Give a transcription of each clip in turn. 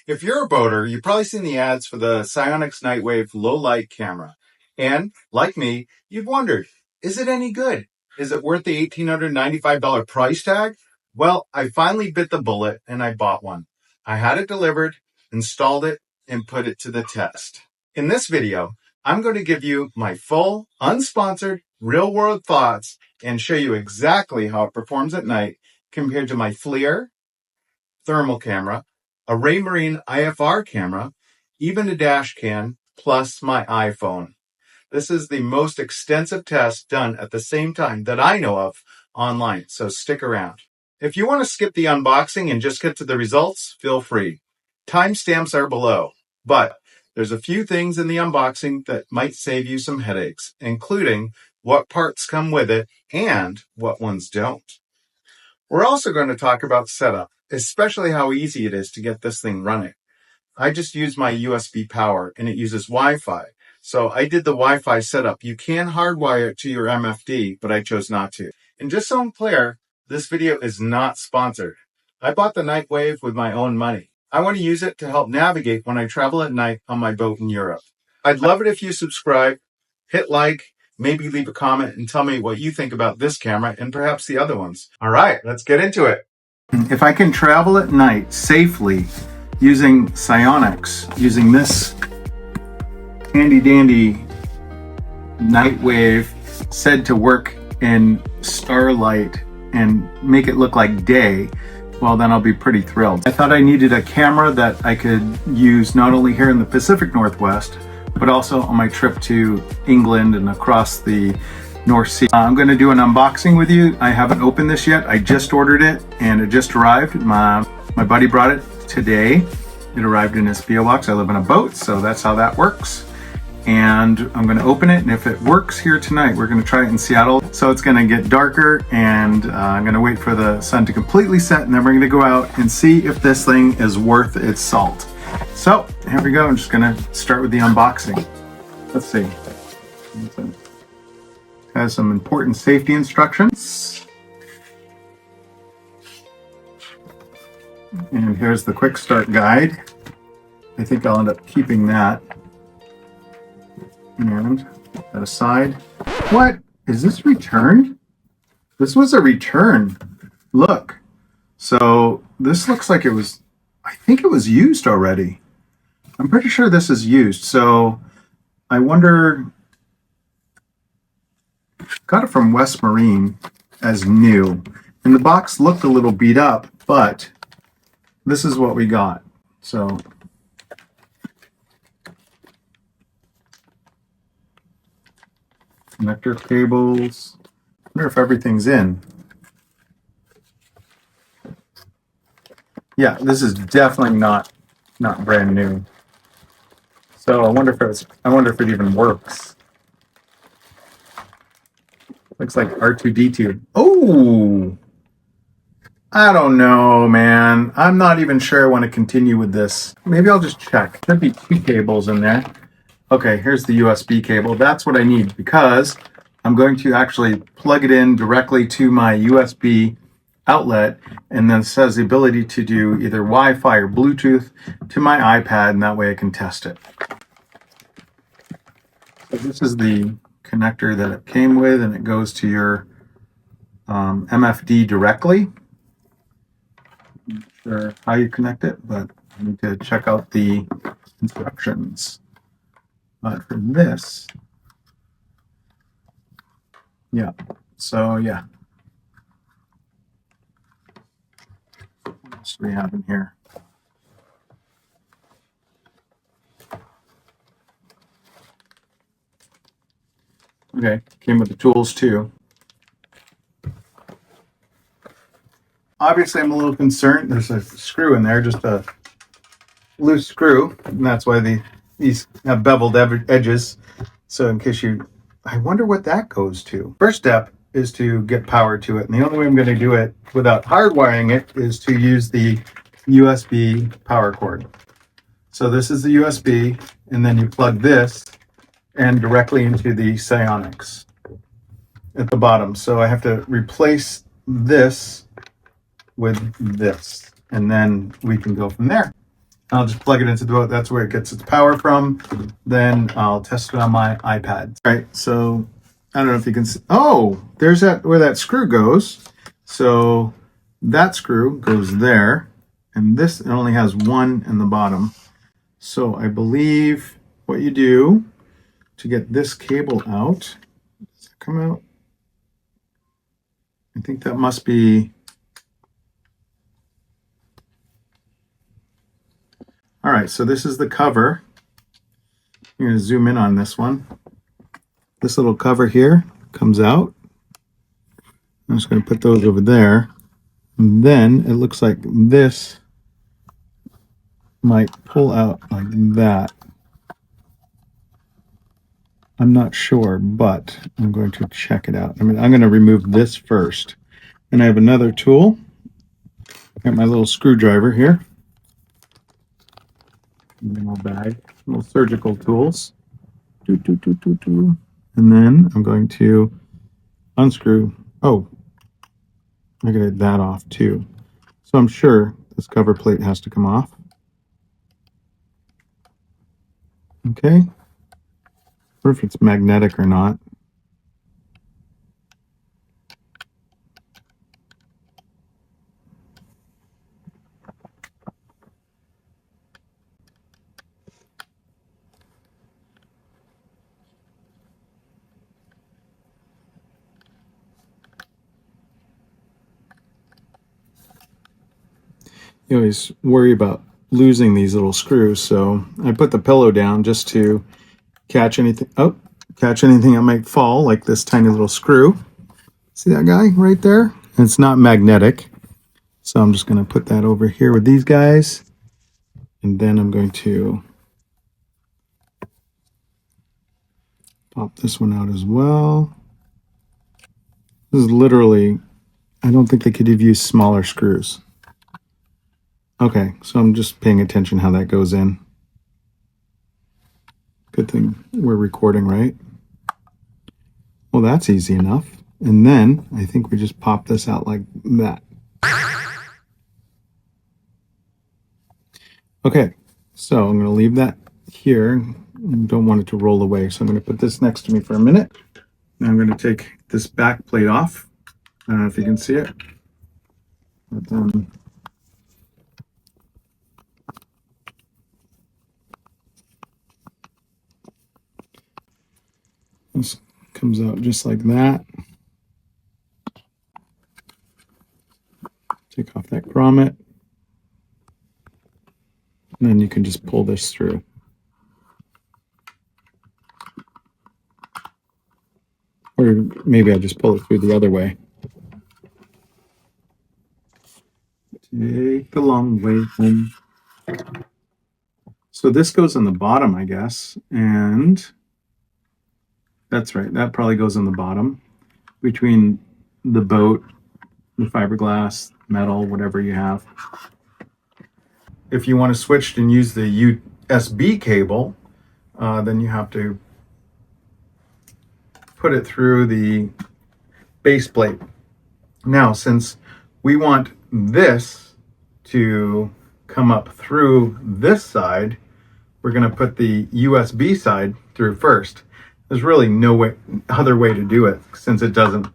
If you're a boater, you've probably seen the ads for the SIONYX Nightwave low light camera. And like me, you've wondered, is it any good? Is it worth the $1,895 price tag? Well, I finally bit the bullet and I bought one. I had it delivered, installed it, and put it to the test. In this video, I'm going to give you my full, unsponsored, real-world thoughts and show you exactly how it performs at night compared to my FLIR thermal camera, a Raymarine IFR camera, even a dash cam, plus my iPhone. This is the most extensive test done at the same time that I know of online, so stick around. If you want to skip the unboxing and just get to the results, feel free. Timestamps are below, but there's a few things in the unboxing that might save you some headaches, including what parts come with it and what ones don't. We're also going to talk about setup, especially how easy it is to get this thing running. I just use my USB power and it uses Wi-Fi. So I did the Wi-Fi setup. You can hardwire it to your MFD, but I chose not to. And just so I'm clear, this video is not sponsored. I bought the Nightwave with my own money. I want to use it to help navigate when I travel at night on my boat in Europe. I'd love it if you subscribe, hit like, maybe leave a comment and tell me what you think about this camera and perhaps the other ones. All right, let's get into it. If I can travel at night safely using SIONYX, using this handy dandy Nightwave said to work in starlight and make it look like day, well, then I'll be pretty thrilled. I thought I needed a camera that I could use not only here in the Pacific Northwest, but also on my trip to England and across the North Sea. I'm going to do an unboxing with you. I haven't opened this yet. I just ordered it and it just arrived. My buddy brought it today. It arrived in his PO box. I live on a boat, so that's how that works. And I'm going to open it, and if it works here tonight, we're going to try it in Seattle. So it's going to get darker, and I'm going to wait for the sun to completely set, and then we're going to go out and see if this thing is worth its salt. So here we go. I'm just going to start with the unboxing. Let's see. It has some important safety instructions. And here's the quick start guide. I think I'll end up keeping that. And put that aside. What? Is this returned? This was a return. Look. So this looks like it was, I think it was used already. I'm pretty sure this is used. So I wonder, got it from West Marine as new. And the box looked a little beat up, but this is what we got. So connector cables. I wonder if everything's in. Yeah, this is definitely not brand new. So I wonder if it even works. Looks like R2D2. Oh, I don't know, man. I'm not even sure I want to continue with this. Maybe I'll just check. There'd be two cables in there. Okay, here's the USB cable. That's what I need because I'm going to actually plug it in directly to my USB outlet, and then it has the ability to do either Wi-Fi or Bluetooth to my iPad, and that way I can test it. So this is the connector that it came with, and it goes to your MFD directly. I'm not sure how you connect it, but I need to check out the instructions. But for this, yeah, so yeah. What else do we have in here? Okay, came with the tools too. Obviously, I'm a little concerned. There's a screw in there, just a loose screw, and that's why these have beveled edges. So in case I wonder what that goes to. First step is to get power to it, and the only way I'm going to do it without hardwiring it is to use the USB power cord. So this is the USB, and then you plug this and directly into the SIONYX at the bottom. So I have to replace this with this, and then we can go from there. I'll just plug it into the boat. That's where it gets its power from. Then I'll test it on my iPad. All right, so I don't know if you can see. Oh, there's that where that screw goes. So that screw goes there, and this it only has one in the bottom. So I believe what you do to get this cable out, does it come out? I think that must be. All right, so this is the cover. I'm going to zoom in on this one. This little cover here comes out. I'm just going to put those over there. And then it looks like this might pull out like that. I'm not sure, but I'm going to check it out. I mean, I'm going to remove this first. And I have another tool. Got my little screwdriver here. Little bag, little surgical tools. And then I'm going to unscrew. Oh, I gotta get that off too. So I'm sure this cover plate has to come off. Okay. Or if it's magnetic or not. You always worry about losing these little screws, so I put the pillow down just to catch anything. Oh, catch anything that might fall, like this tiny little screw. See that guy right there? And it's not magnetic, so I'm just going to put that over here with these guys, and then I'm going to pop this one out as well. This is literally, I don't think they could have used smaller screws. Okay, so I'm just paying attention how that goes in. Good thing we're recording, right? Well, that's easy enough. And then I think we just pop this out like that. Okay, so I'm going to leave that here. I don't want it to roll away, so I'm going to put this next to me for a minute. Now I'm going to take this back plate off. I don't know if you can see it. But, this comes out just like that. Take off that grommet. And then you can just pull this through. Or maybe I just pull it through the other way. Take the long way home. So this goes on the bottom, I guess. And that's right. That probably goes on the bottom between the boat, the fiberglass, metal, whatever you have. If you want to switch and use the USB cable, then you have to put it through the base plate. Now, since we want this to come up through this side, we're going to put the USB side through first. There's really no other way to do it since it doesn't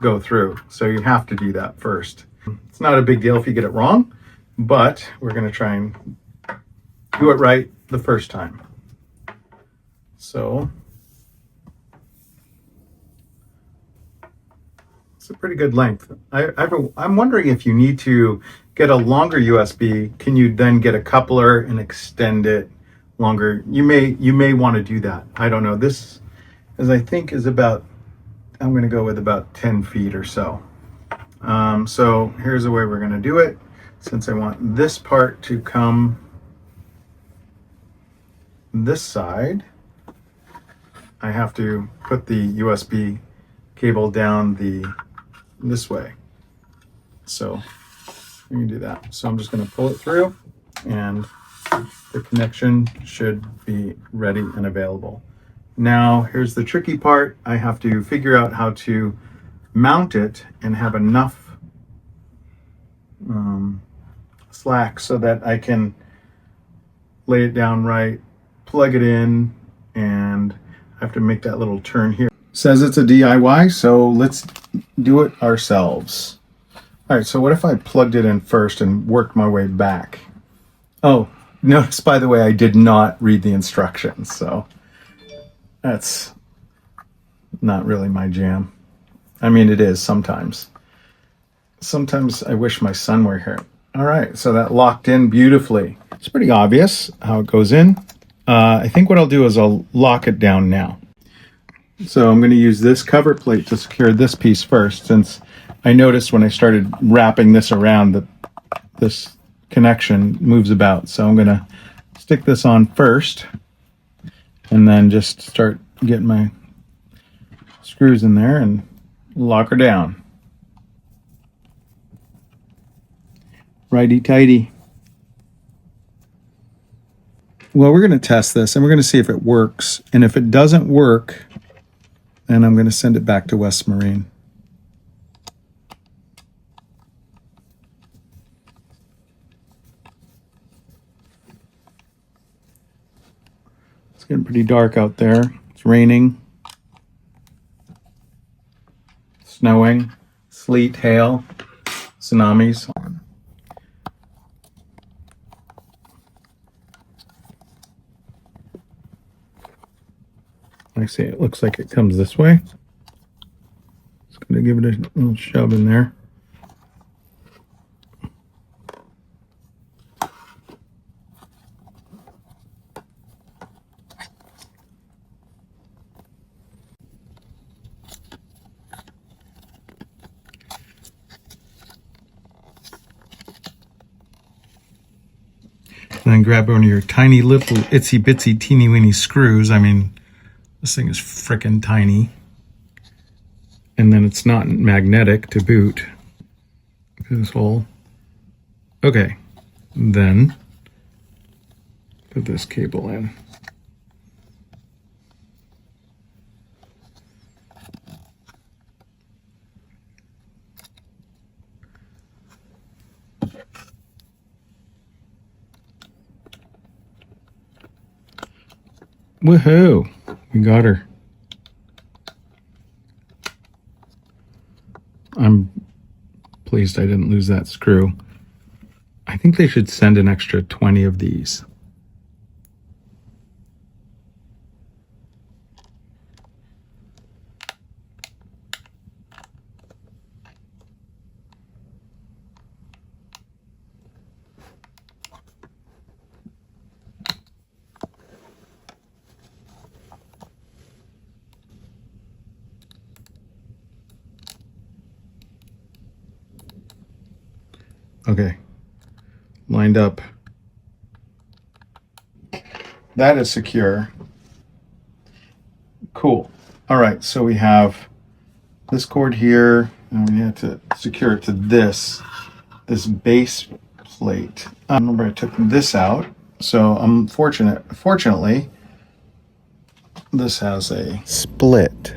go through. So you have to do that first. It's not a big deal if you get it wrong, but we're going to try and do it right the first time. So it's a pretty good length. I'm wondering if you need to get a longer USB, can you then get a coupler and extend it longer? You may want to do that. I don't know. This I think is about, I'm going to go with about 10 feet or so. So here's the way we're going to do it. Since I want this part to come this side, I have to put the USB cable down this way. So we can do that. So I'm just going to pull it through and the connection should be ready and available. Now, here's the tricky part. I have to figure out how to mount it and have enough slack so that I can lay it down right, plug it in, and I have to make that little turn here. Says it's a DIY, so let's do it ourselves. All right, so what if I plugged it in first and worked my way back? Oh, notice, by the way, I did not read the instructions, so that's not really my jam. I mean, it is sometimes. Sometimes I wish my son were here. All right, so that locked in beautifully. It's pretty obvious how it goes in. I think what I'll do is I'll lock it down now. So I'm going to use this cover plate to secure this piece first, since I noticed when I started wrapping this around that this connection moves about. So I'm going to stick this on first and then just start getting my screws in there and lock her down. Righty tighty. Well, we're going to test this and we're going to see if it works. And if it doesn't work, then I'm going to send it back to West Marine. It's getting pretty dark out there. It's raining, snowing, sleet, hail, tsunamis. I see it looks like it comes this way. Just going to give it a little shove in there. And then grab one of your tiny little itsy bitsy teeny weeny screws. I mean, this thing is frickin' tiny. And then it's not magnetic to boot. Look at this hole. Okay. Then put this cable in. Woohoo! We got her. I'm pleased I didn't lose that screw. I think they should send an extra 20 of these. Okay, lined up. That is secure. Cool. All right, so we have this cord here, and we have to secure it to this base plate. Remember, I took this out, so I'm fortunately, this has a split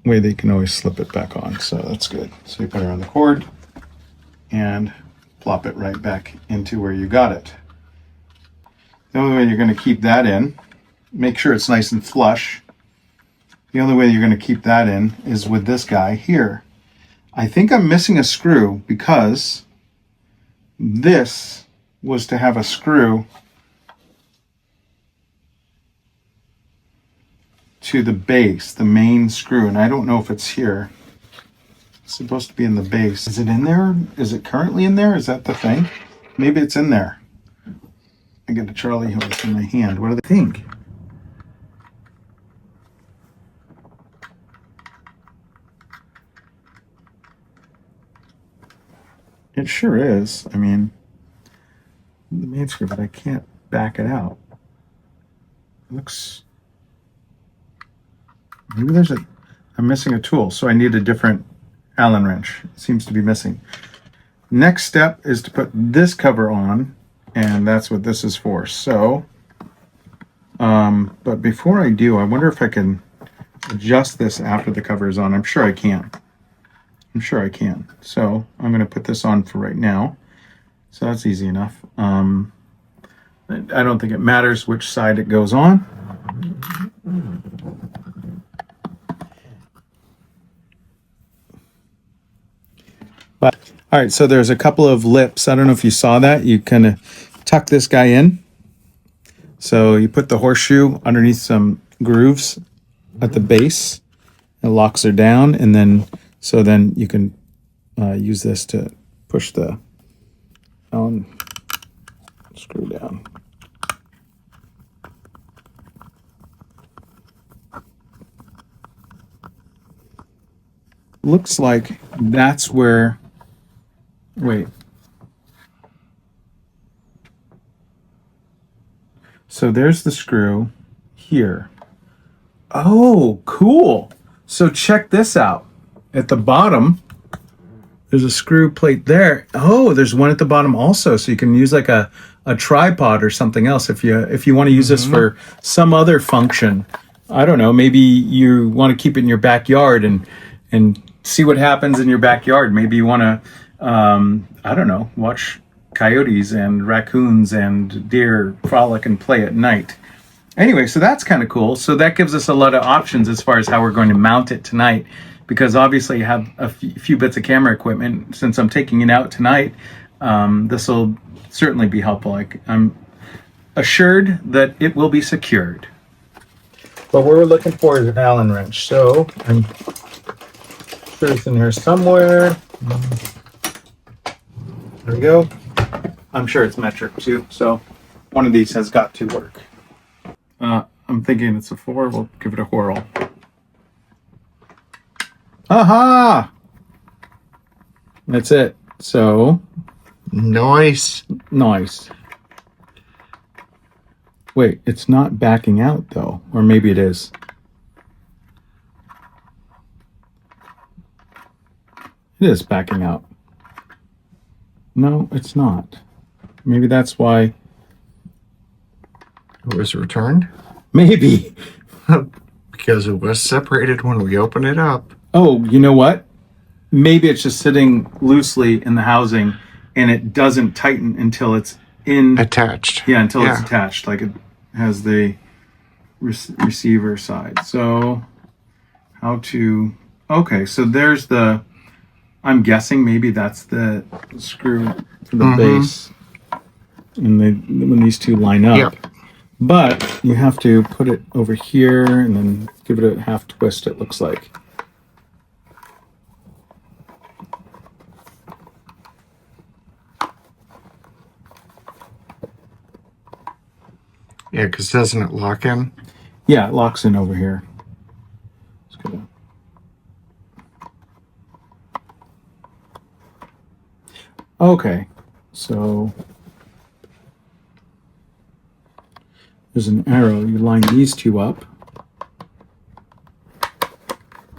way they can always slip it back on, so that's good. So you put it on the cord and plop it right back into where you got it. The only way you're going to keep that in, make sure it's nice and flush. The only way you're going to keep that in is with this guy here. I think I'm missing a screw because this was to have a screw to the base, the main screw, and I don't know if it's here. It's supposed to be in the base. Is it in there? Is it currently in there? Is that the thing? Maybe it's in there. I got a Charlie horse in my hand. What do they think? It sure is. I mean, the main screw, but I can't back it out. It looks... Maybe there's a... I'm missing a tool, so I need a different Allen wrench. It seems to be missing. Next step is to put this cover on, and that's what this is for. So, but before I do, I wonder if I can adjust this after the cover is on. I'm sure I can. I'm sure I can. So I'm going to put this on for right now. So that's easy enough. I don't think it matters which side it goes on. But, all right, so there's a couple of lips. I don't know if you saw that. You kind of tuck this guy in. So you put the horseshoe underneath some grooves at the base. It locks her down, and then you can use this to push the Allen screw down. Looks like that's where, wait. So there's the screw here. Oh, cool. So check this out. At the bottom, there's a screw plate there. Oh, there's one at the bottom also. So you can use like a tripod or something else if you want to use this for some other function. I don't know, maybe you want to keep it in your backyard and see what happens in your backyard. Maybe you want to, I don't know, watch coyotes and raccoons and deer frolic and play at night. Anyway, so that's kind of cool. So that gives us a lot of options as far as how we're going to mount it tonight, because obviously you have a few bits of camera equipment. Since I'm taking it out tonight, this will certainly be helpful. I'm assured that it will be secured. But what we're looking for is an Allen wrench. So I'm sure it's in here somewhere. There we go. I'm sure it's metric too. So one of these has got to work. I'm thinking it's a 4. We'll give it a whirl. Aha! That's it. So nice. Wait, it's not backing out though, or maybe it is. It is backing out. No, it's not. Maybe that's why. It was returned? Maybe. Because it was separated when we opened it up. Oh, you know what? Maybe it's just sitting loosely in the housing and it doesn't tighten until it's attached. Yeah, until it's attached. Like it has the receiver side. So how to... Okay, so there's the... I'm guessing maybe that's the screw for the base. And when these two line up. Yep. But you have to put it over here and then give it a half twist, it looks like. Yeah, because doesn't it lock in? Yeah, it locks in over here. Just gonna... Okay, so there's an arrow. You line these two up.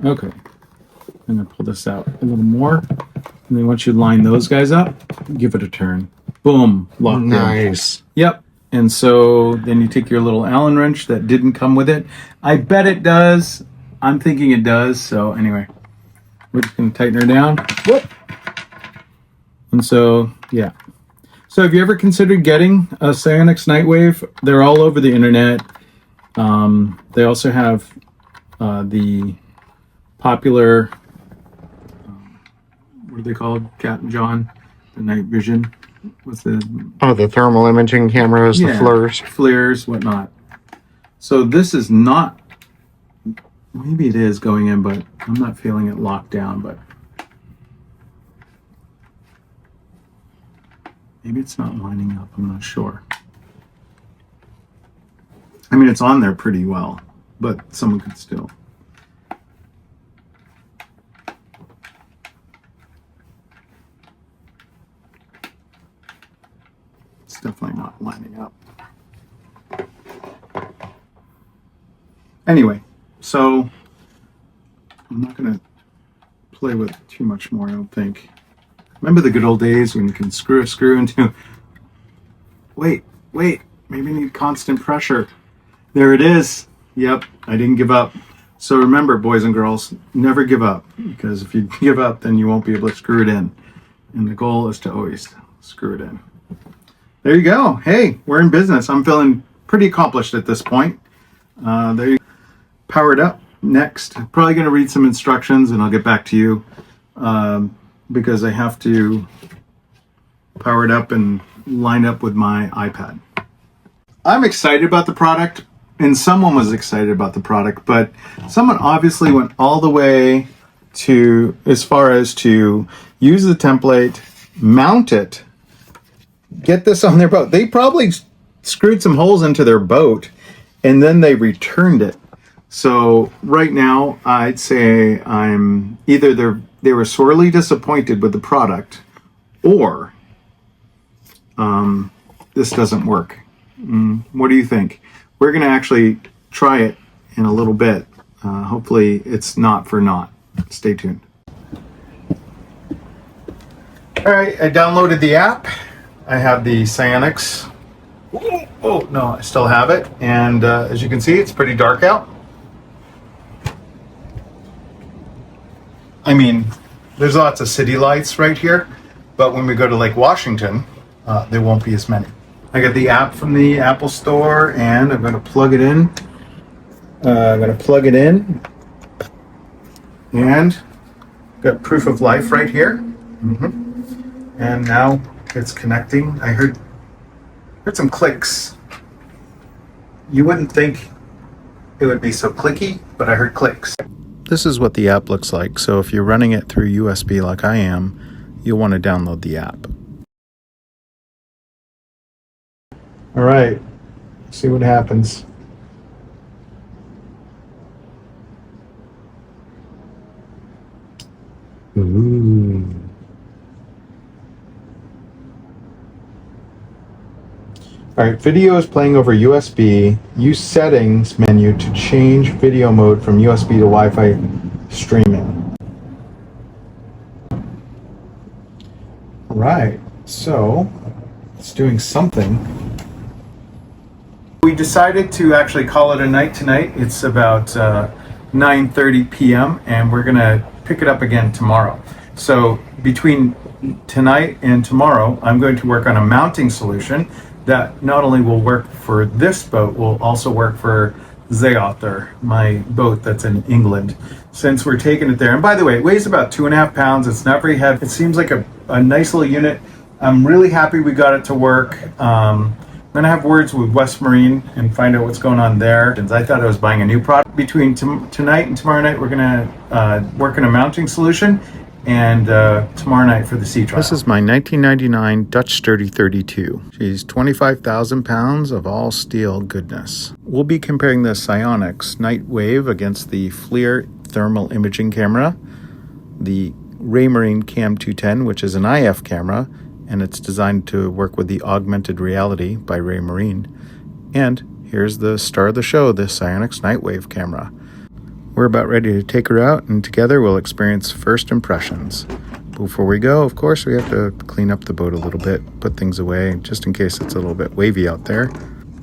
Okay, I'm gonna pull this out a little more. And then once you line those guys up, give it a turn. Boom, locked in. Nice. Yep. And so then you take your little Allen wrench that didn't come with it. I bet it does. I'm thinking it does. So anyway, we're just gonna tighten her down. Whoop. And so, yeah. So have you ever considered getting a SIONYX Nightwave? They're all over the internet. They also have the popular, what are they called, Cat and John? The night vision. What's the... Oh, the thermal imaging cameras, the FLIRs. FLIRs, whatnot. So this is not... Maybe it is going in, but I'm not feeling it locked down, but... Maybe it's not lining up, I'm not sure. I mean, it's on there pretty well, but someone could still. It's definitely not lining up. Anyway, so I'm not going to play with it too much more, I don't think. Remember the good old days when you can screw a screw into... Wait, maybe I need constant pressure. There it is. Yep, I didn't give up. So remember, boys and girls, never give up. Because if you give up, then you won't be able to screw it in. And the goal is to always screw it in. there you go. Hey, we're in business. I'm feeling pretty accomplished at this point. There you go. Powered up. Next, probably going to read some instructions and I'll get back to you because I have to power it up and line up with my iPad. I'm excited about the product, and someone was excited about the product, but someone obviously went all the way to as far as to use the template, mount it, get this on their boat. They probably screwed some holes into their boat and then they returned it. So right now I'd say I'm either they were sorely disappointed with the product or this doesn't work. What do you think? We're going to actually try it in a little bit. Hopefully it's not for naught. Stay tuned. All right, I downloaded the app. I have the SIONYX. Oh, no, I still have it. And as you can see, it's pretty dark out. I mean, there's lots of city lights right here, but when we go to Lake Washington, there won't be as many. I got the app from the Apple Store, and I'm going to plug it in. And got proof of life right here. And now it's connecting. I heard some clicks. You wouldn't think it would be so clicky, but I heard clicks. This is what the app looks like. So if you're running it through USB like I am, you'll want to download the app. All right, see what happens. Ooh. All right, video is playing over USB. Use settings menu to change video mode from USB to Wi-Fi streaming. All right, so it's doing something. We decided to actually call it a night tonight. It's about 9:30 p.m. and we're gonna pick it up again tomorrow. So between tonight and tomorrow, I'm going to work on a mounting solution that not only will work for this boat, will also work for Zeother, my boat that's in England, since we're taking it there. And by the way, it weighs about 2.5 pounds. It's not very heavy. It seems like a nice little unit. I'm really happy we got it to work. I'm gonna have words with West Marine and find out what's going on there. I thought I was buying a new product. Between tonight and tomorrow night, we're gonna work on a mounting solution, and tomorrow night for the sea trial. This is my 1999 Dutch Sturdy 32. She's 25,000 pounds of all steel goodness. We'll be comparing the SIONYX Nightwave against the FLIR thermal imaging camera, the Raymarine Cam 210, which is an IF camera, and it's designed to work with the augmented reality by Raymarine. And here's the star of the show, the SIONYX Nightwave camera. We're about ready to take her out, and together we'll experience first impressions. Before we go, of course, we have to clean up the boat a little bit, put things away, just in case it's a little bit wavy out there.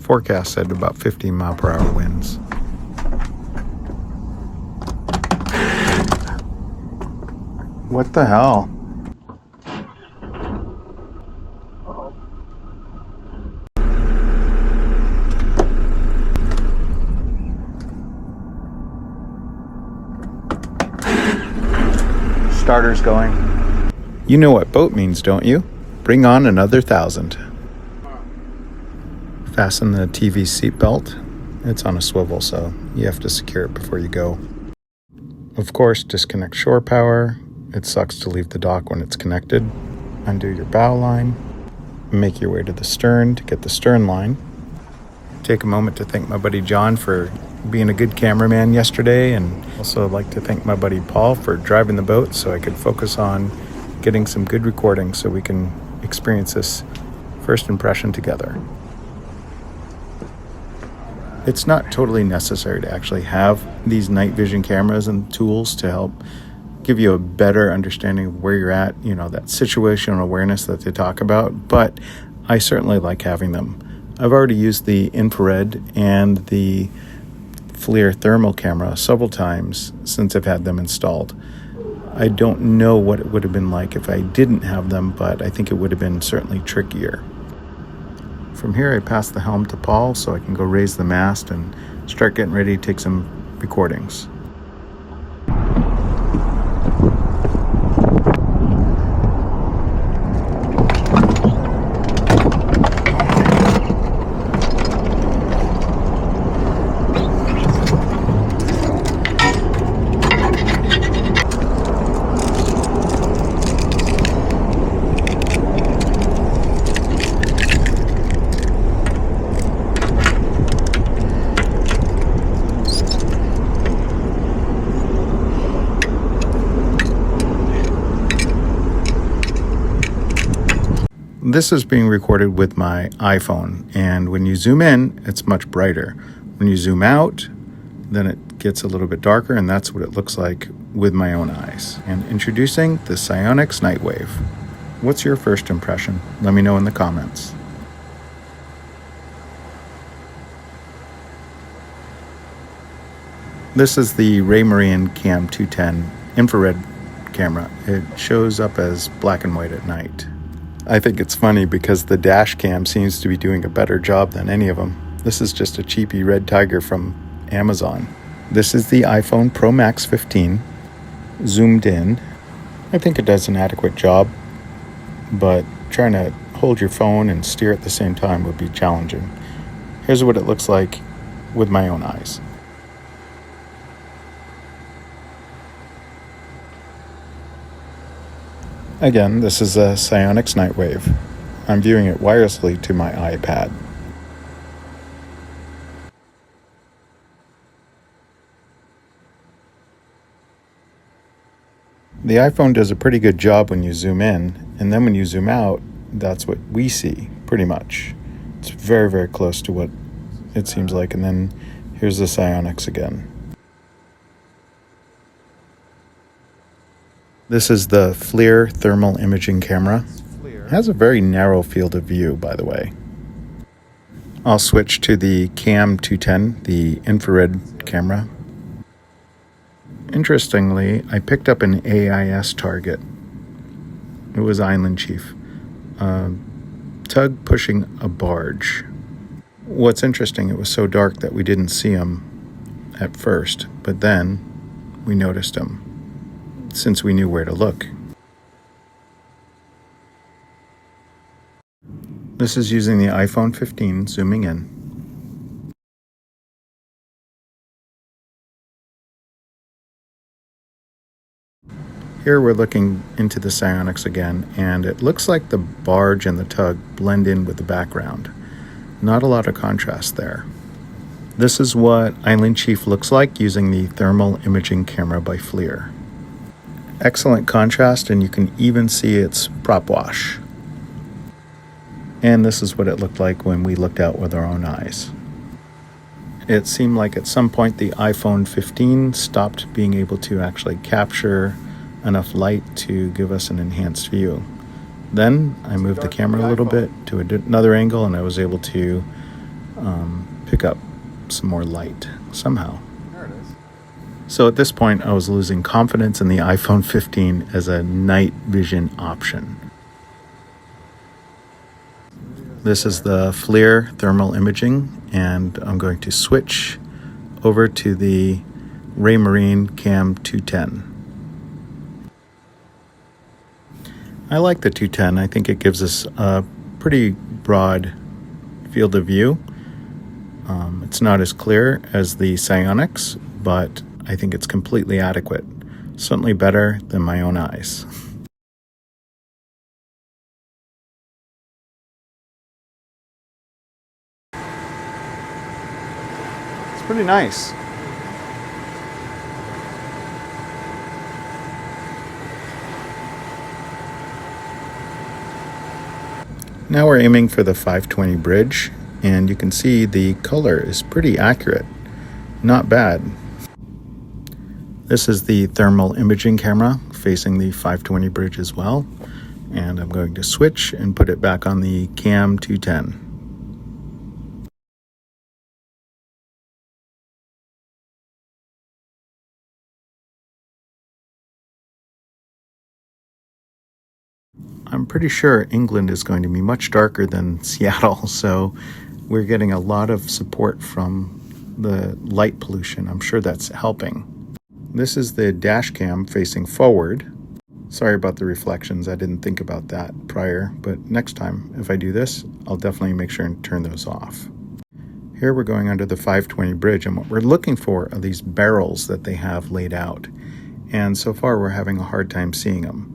Forecast said about 15 mile per hour winds. What the hell? Starter's going. You know what boat means, don't you? Bring on another 1,000. Fasten the TV seat belt. It's on a swivel, so you have to secure it before you go. Of course, disconnect shore power. It sucks to leave the dock when it's connected. Undo your bow line. Make your way to the stern to get the stern line. Take a moment to thank my buddy John for being a good cameraman yesterday, and also like to thank my buddy Paul for driving the boat so I could focus on getting some good recording so we can experience this first impression together. It's not totally necessary to actually have these night vision cameras and tools to help give you a better understanding of where you're at, you know, that situational awareness that they talk about, but I certainly like having them. I've already used the infrared and the FLIR thermal camera several times since I've had them installed. I don't know what it would have been like if I didn't have them, but I think it would have been certainly trickier. From here I pass the helm to Paul so I can go raise the mast and start getting ready to take some recordings. This is being recorded with my iPhone, and when you zoom in, it's much brighter. When you zoom out, then it gets a little bit darker, and that's what it looks like with my own eyes. And introducing the SIONYX Nightwave. What's your first impression? Let me know in the comments. This is the Raymarine Cam 210 infrared camera. It shows up as black and white at night. I think it's funny because the dash cam seems to be doing a better job than any of them. This is just a cheapy red tiger from Amazon. This is the iPhone Pro Max 15 zoomed in. I think it does an adequate job, but trying to hold your phone and steer at the same time would be challenging. Here's what it looks like with my own eyes. Again, this is a SIONYX Nightwave. I'm viewing it wirelessly to my iPad. The iPhone does a pretty good job when you zoom in, and then when you zoom out, that's what we see, pretty much. It's very, very close to what it seems like, and then here's the SIONYX again. This is the FLIR thermal imaging camera. It has a very narrow field of view, by the way. I'll switch to the Cam 210, the infrared camera. Interestingly, I picked up an AIS target. It was Island Chief. Tug pushing a barge. What's interesting, it was so dark that we didn't see him at first, but then we noticed him, since we knew where to look. This is using the iPhone 15 zooming in. Here we're looking into the SIONYX again, and it looks like the barge and the tug blend in with the background. Not a lot of contrast there. This is what Island Chief looks like using the thermal imaging camera by FLIR. Excellent contrast, and you can even see its prop wash. And this is what it looked like when we looked out with our own eyes. It seemed like at some point the iPhone 15 stopped being able to actually capture enough light to give us an enhanced view. Then I moved the camera a little bit to another angle, and I was able to pick up some more light somehow. There it is. So at this point, I was losing confidence in the iPhone 15 as a night vision option. This is the FLIR thermal imaging, and I'm going to switch over to the Raymarine Cam 210. I like the 210. I think it gives us a pretty broad field of view. It's not as clear as the SIONYX, but I think it's completely adequate. Certainly better than my own eyes. It's pretty nice. Now we're aiming for the 520 bridge, and you can see the color is pretty accurate. Not bad. This is the thermal imaging camera facing the 520 bridge as well, and I'm going to switch and put it back on the Cam 210. I'm pretty sure England is going to be much darker than Seattle, so we're getting a lot of support from the light pollution. I'm sure that's helping. This is the dash cam facing forward. Sorry about the reflections. I didn't think about that prior, but next time if I do this, I'll definitely make sure and turn those off. Here we're going under the 520 bridge, and what we're looking for are these barrels that they have laid out. And so far we're having a hard time seeing them.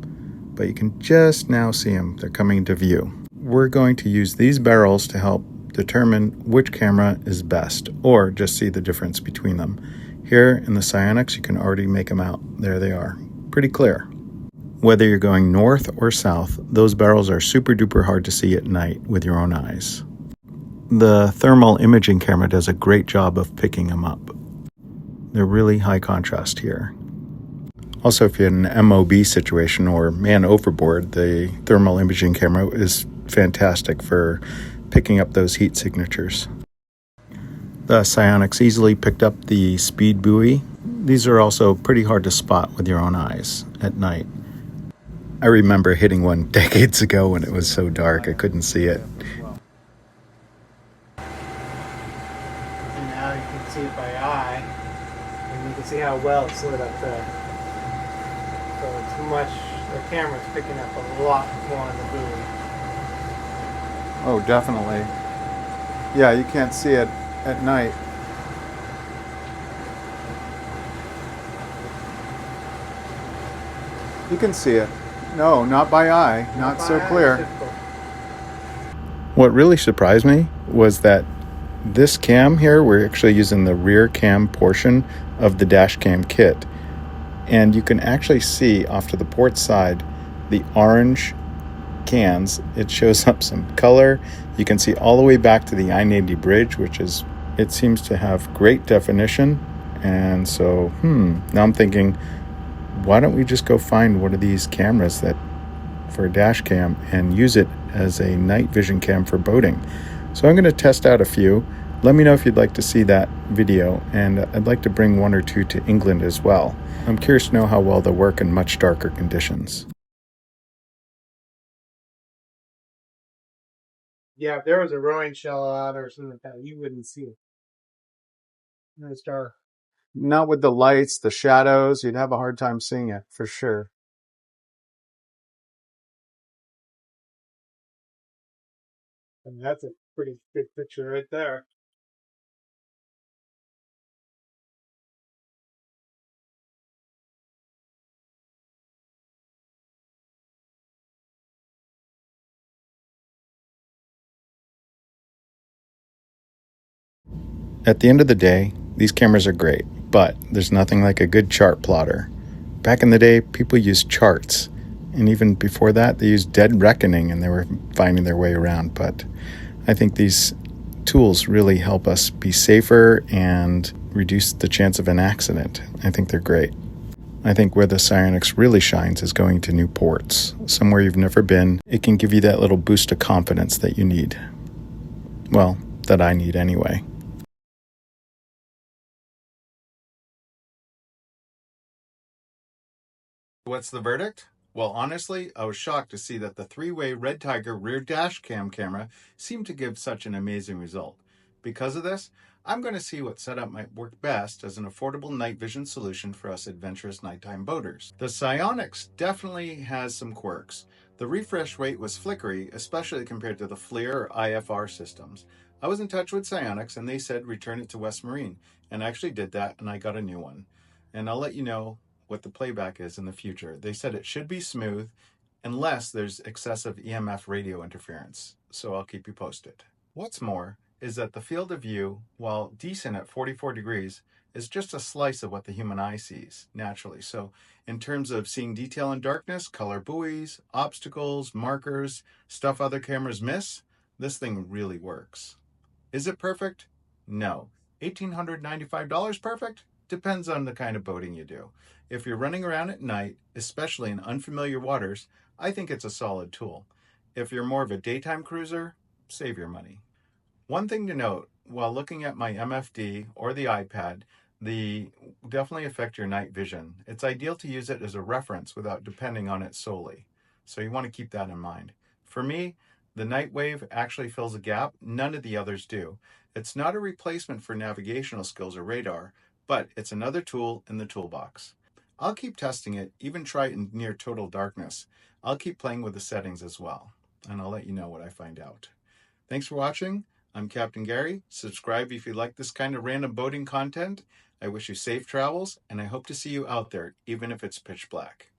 But you can just now see them. They're coming into view. We're going to use these barrels to help determine which camera is best, or just see the difference between them. Here in the SIONYX, you can already make them out. There they are. Pretty clear. Whether you're going north or south, those barrels are super duper hard to see at night with your own eyes. The thermal imaging camera does a great job of picking them up. They're really high contrast here. Also, if you're in an MOB situation or man overboard, the thermal imaging camera is fantastic for picking up those heat signatures. The SIONYX easily picked up the speed buoy. These are also pretty hard to spot with your own eyes at night. I remember hitting one decades ago when it was so dark I couldn't see it. And now you can see it by eye, and you can see how well it's lit up there. So it's much, the camera's picking up a lot more on the buoy. Oh, definitely. Yeah, you can't see it at night. You can see it. No, not by eye, not so clear. What really surprised me was that this cam here, we're actually using the rear cam portion of the dash cam kit. And you can actually see off to the port side the orange cans. It shows up some color. You can see all the way back to the I-80 bridge, which is, it seems to have great definition. And so, now I'm thinking, why don't we just go find one of these cameras that for a dash cam and use it as a night vision cam for boating. So I'm going to test out a few. Let me know if you'd like to see that video, and I'd like to bring one or two to England as well. I'm curious to know how well they'll work in much darker conditions. Yeah, if there was a rowing shell out or something like that, you wouldn't see it. It's dark. Not with the lights, the shadows, you'd have a hard time seeing it, for sure. And that's a pretty good picture right there. At the end of the day, these cameras are great, but there's nothing like a good chart plotter. Back in the day, people used charts, and even before that, they used dead reckoning and they were finding their way around. But I think these tools really help us be safer and reduce the chance of an accident. I think they're great. I think where the SIONYX really shines is going to new ports, somewhere you've never been. It can give you that little boost of confidence that you need. Well, that I need anyway. What's the verdict? Well, honestly, I was shocked to see that the three-way Red Tiger rear dash cam camera seemed to give such an amazing result. Because of this, I'm going to see what setup might work best as an affordable night vision solution for us adventurous nighttime boaters. The SIONYX definitely has some quirks. The refresh rate was flickery, especially compared to the FLIR or IFR systems. I was in touch with SIONYX and they said return it to West Marine, and I actually did that and I got a new one. And I'll let you know what the playback is in the future. They said it should be smooth unless there's excessive EMF radio interference, so I'll keep you posted. What's more is that the field of view, while decent at 44 degrees, is just a slice of what the human eye sees naturally. So in terms of seeing detail in darkness, color buoys, obstacles, markers, stuff other cameras miss, this thing really works. Is it perfect? No. $1,895 perfect? Depends on the kind of boating you do. If you're running around at night, especially in unfamiliar waters, I think it's a solid tool. If you're more of a daytime cruiser, save your money. One thing to note, while looking at my MFD or the iPad, they definitely affect your night vision. It's ideal to use it as a reference without depending on it solely. So you want to keep that in mind. For me, the Nightwave actually fills a gap none of the others do. It's not a replacement for navigational skills or radar, but it's another tool in the toolbox. I'll keep testing it, even try it in near total darkness. I'll keep playing with the settings as well, and I'll let you know what I find out. Thanks for watching. I'm Captain Gary. Subscribe if you like this kind of random boating content. I wish you safe travels, and I hope to see you out there, even if it's pitch black.